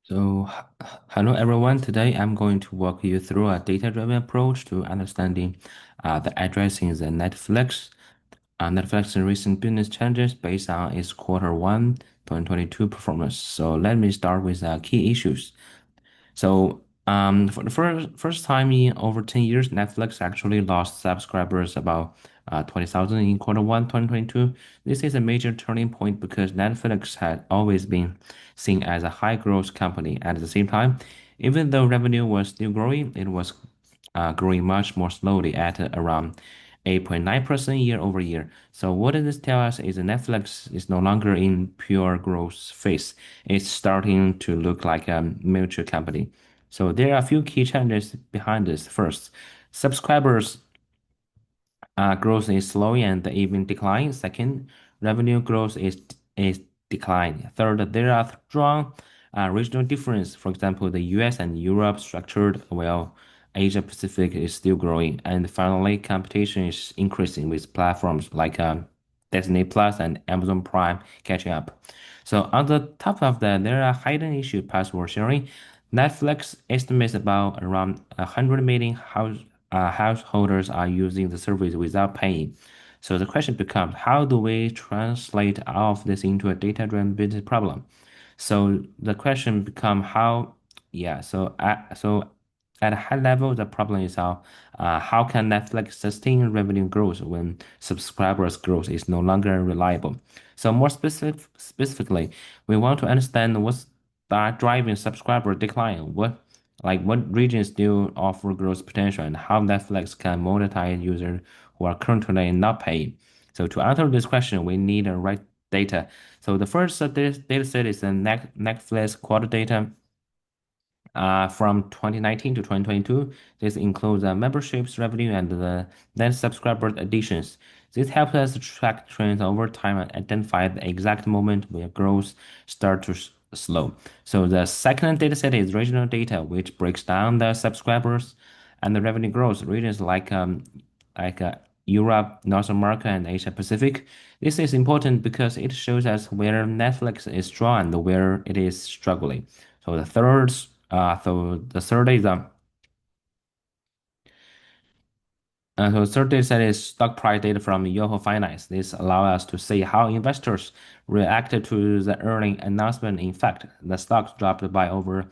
Hello everyone. Today I'm going to walk you through a data-driven approach to understanding the addressing the Netflix's recent business challenges based on its Q1 2022 performance. So let me start with key issues. For the first time in over 10 years, Netflix actually lost subscribers about 20,000 in Q1 2022. This is a major turning point because Netflix had always been seen as a high growth company. At the same time, even though revenue was still growing, it was growing much more slowly at around 8.9% year over year. So what does this tell us is that Netflix is no longer in pure growth phase. It's starting to look like a mature company. So there are a few key challenges behind this. First, subscribers growth is slowing and even declining. Second, revenue growth is declining. Third, there are strong regional difference. For example, the US and Europe structured while Asia Pacific is still growing. And finally, competition is increasing with platforms like Disney Plus and Amazon Prime catching up. So on the top of that, there are hidden issue password sharing. Netflix estimates about around 100 million householders are using the service without paying. So the question becomes, how do we translate all of this into a data-driven business problem? So the question become how, yeah. So at a high level, the problem is how can Netflix sustain revenue growth when subscribers growth is no longer reliable? So specifically, we want to understand what's that driving subscriber decline. What regions still offer growth potential and how Netflix can monetize users who are currently not paying. So to answer this question, we need the right data. So the first data set is the Netflix quarter data from 2019 to 2022. This includes memberships revenue and the net subscriber additions. This helps us track trends over time and identify the exact moment where growth start to slow. So the second data set is regional data, which breaks down the subscribers and the revenue growth regions like Europe, North America, and Asia Pacific. This is important because it shows us where Netflix is strong and where it is struggling. So the third is so third data set is stock price data from Yahoo Finance. This allows us to see how investors reacted to the earning announcement. In fact, the stocks dropped by over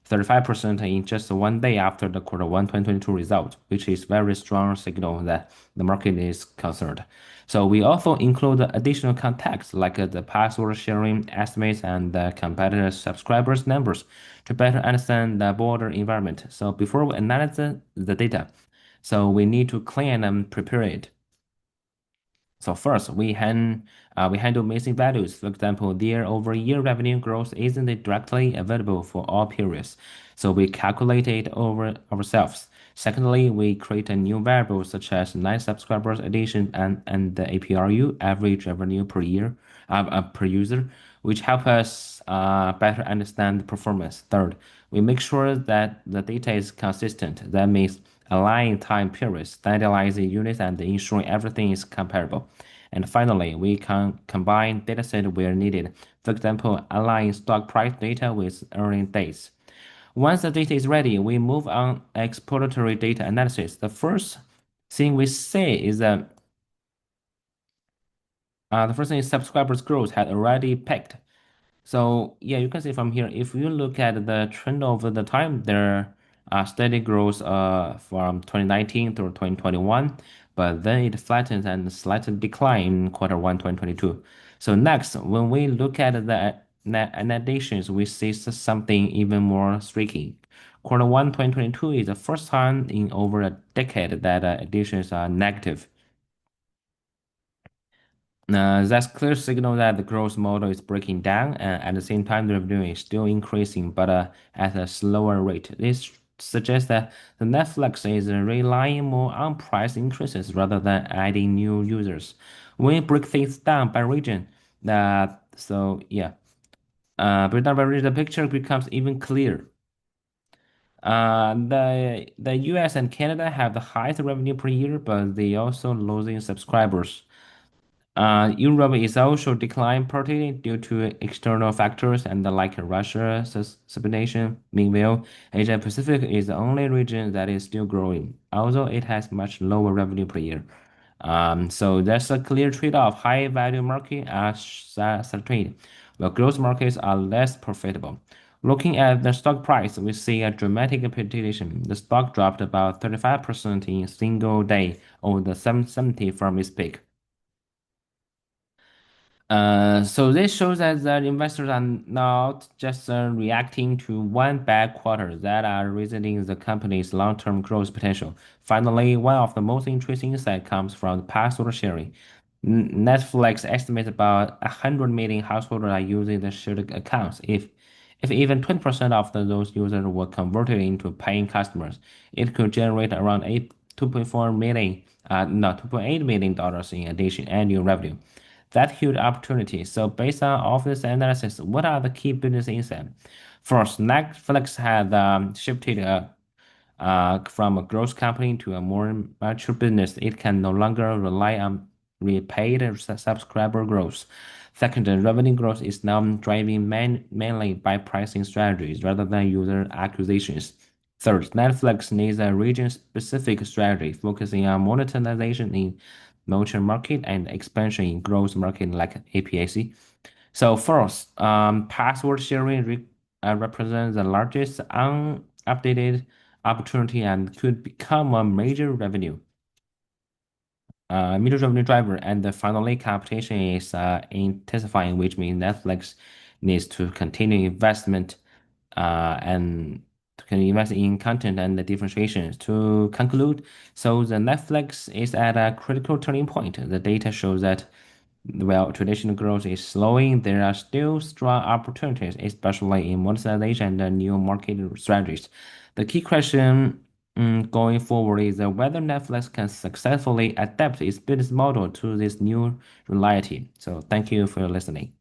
35% in just one day after the Q1 2022 result, which is very strong signal that the market is concerned. So we also include additional context like the password sharing estimates and the competitor subscribers numbers to better understand the broader environment. So before we analyze the data, so we need to clean and prepare it. So first, we handle missing values. For example, year-over-year revenue growth isn't directly available for all periods, so we calculate it over ourselves. Secondly, we create a new variable such as net subscribers addition and the APRU, average revenue per year, per user, which help us better understand the performance. Third, we make sure that the data is consistent. That means aligning time periods, standardizing units, and ensuring everything is comparable. And finally, we can combine dataset where needed. For example, align stock price data with earning dates. Once the data is ready, we move on exploratory data analysis. The first thing we say is that the first thing is subscribers growth had already peaked. So yeah, you can see from here, if you look at the trend over the time, there are steady growth from 2019 through 2021, but then it flattens and slightly decline in Q1 2022. So next, when we look at the net additions, we see something even more striking. Q1 2022 is the first time in over a decade that additions are negative. That's clear signal that the growth model is breaking down, and at the same time, the revenue is still increasing, but at a slower rate. This suggests that the Netflix is relying more on price increases rather than adding new users. When we break things down by region, break down by region, the picture becomes even clearer. The US and Canada have the highest revenue per year, but they also losing subscribers. Europe is also declining partly due to external factors and like Russia suspension. Meanwhile, Asia Pacific is the only region that is still growing, although it has much lower revenue per year. So there's a clear trade-off. High value market are saturated, while growth markets are less profitable. Looking at the stock price, we see a dramatic appreciation. The stock dropped about 35% in a single day over the 770 from its peak. So this shows that the investors are not just reacting to one bad quarter, that are reasoning the company's long-term growth potential. Finally, one of the most interesting insight comes from the password sharing. Netflix estimates about 100 million households are using the shared accounts. If even 20% of those users were converted into paying customers, it could generate around 2.4 million, no, $2.8 million in addition annual revenue. That huge opportunity. So based on all of this analysis, what are the key business insights? First, Netflix had shifted from a growth company to a more mature business. It can no longer rely on repaid subscriber growth. Second, the revenue growth is now driven mainly by pricing strategies rather than user acquisitions. Third, Netflix needs a region-specific strategy focusing on monetization in mature market and expansion in growth market like APAC. So first, password sharing represents the largest unupdated opportunity and could become a major revenue driver. And finally, competition is intensifying, which means Netflix needs to continue investment and can invest in content and the differentiation. To conclude, so the Netflix is at a critical turning point. The data shows that while traditional growth is slowing, there are still strong opportunities, especially in monetization and new market strategies. The key question going forward is whether Netflix can successfully adapt its business model to this new reality. So, thank you for listening.